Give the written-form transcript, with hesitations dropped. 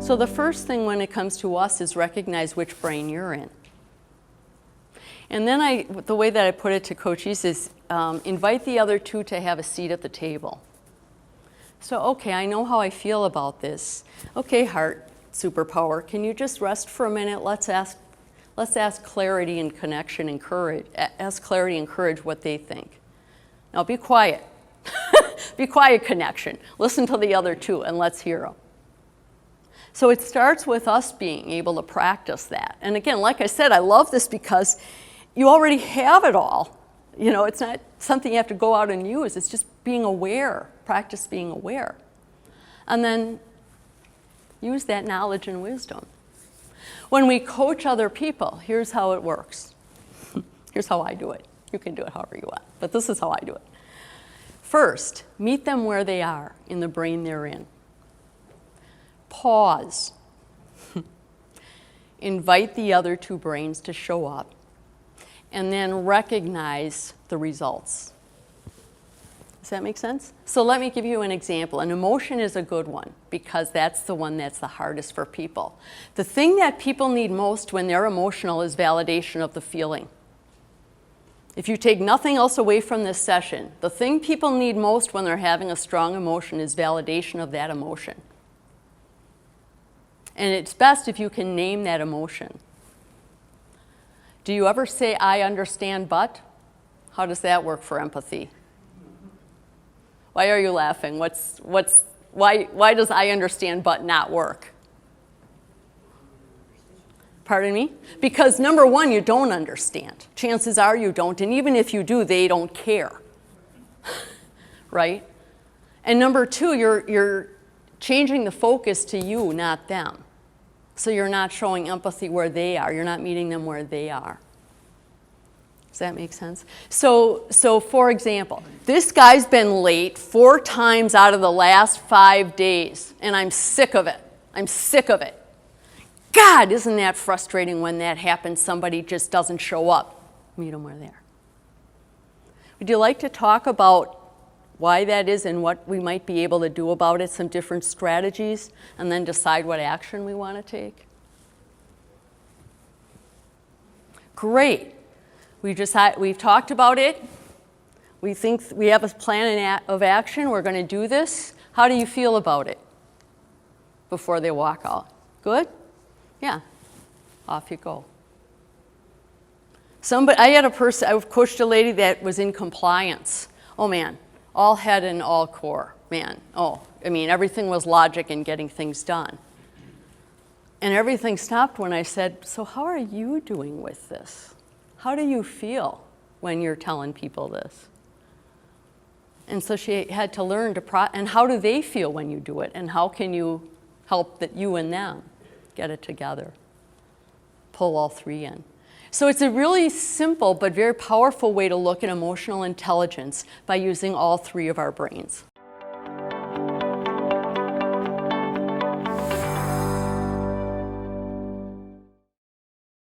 So the first thing when it comes to us is recognize which brain you're in. And then the way that I put it to coaches is invite the other two to have a seat at the table. So, okay, I know how I feel about this. Okay, heart superpower, can you just rest for a minute? Let's ask clarity and connection and courage. Ask clarity and courage what they think. Now be quiet. Be quiet, connection. Listen to the other two and let's hear them. So it starts with us being able to practice that. And again, like I said, I love this because you already have it all. You know, it's not something you have to go out and use. It's just being aware, practice being aware. And then use that knowledge and wisdom. When we coach other people, here's how it works. Here's how I do it. You can do it however you want, but this is how I do it. First, meet them where they are in the brain they're in. Pause. Invite the other two brains to show up. And then recognize the results. Does that make sense? So let me give you an example. An emotion is a good one because that's the one that's the hardest for people. The thing that people need most when they're emotional is validation of the feeling. If you take nothing else away from this session, the thing people need most when they're having a strong emotion is validation of that emotion. And it's best if you can name that emotion. Do you ever say, I understand, but? How does that work for empathy? Why are you laughing? Why does I understand, but not work? Pardon me? Because number one, you don't understand. Chances are you don't, and even if you do, they don't care. Right? And number two, you're changing the focus to you, not them. So you're not showing empathy where they are. You're not meeting them where they are. Does that make sense? So for example, this guy's been late 4 times out of the last 5 days, and I'm sick of it. I'm sick of it. God, isn't that frustrating when that happens? Somebody just doesn't show up. Meet them where they are. Would you like to talk about why that is and what we might be able to do about it, some different strategies, and then decide what action we want to take? Great. We've talked about it. We think we have a plan of action. We're going to do this. How do you feel about it before they walk out? Good? Yeah. Off you go. I coached a lady that was in compliance. Oh, man. All head and all core, man. Everything was logic and getting things done. And everything stopped when I said, so how are you doing with this? How do you feel when you're telling people this? And so she had to learn and how do they feel when you do it? And how can you help you and them get it together? Pull all three in. So it's a really simple but very powerful way to look at emotional intelligence by using all 3 of our brains.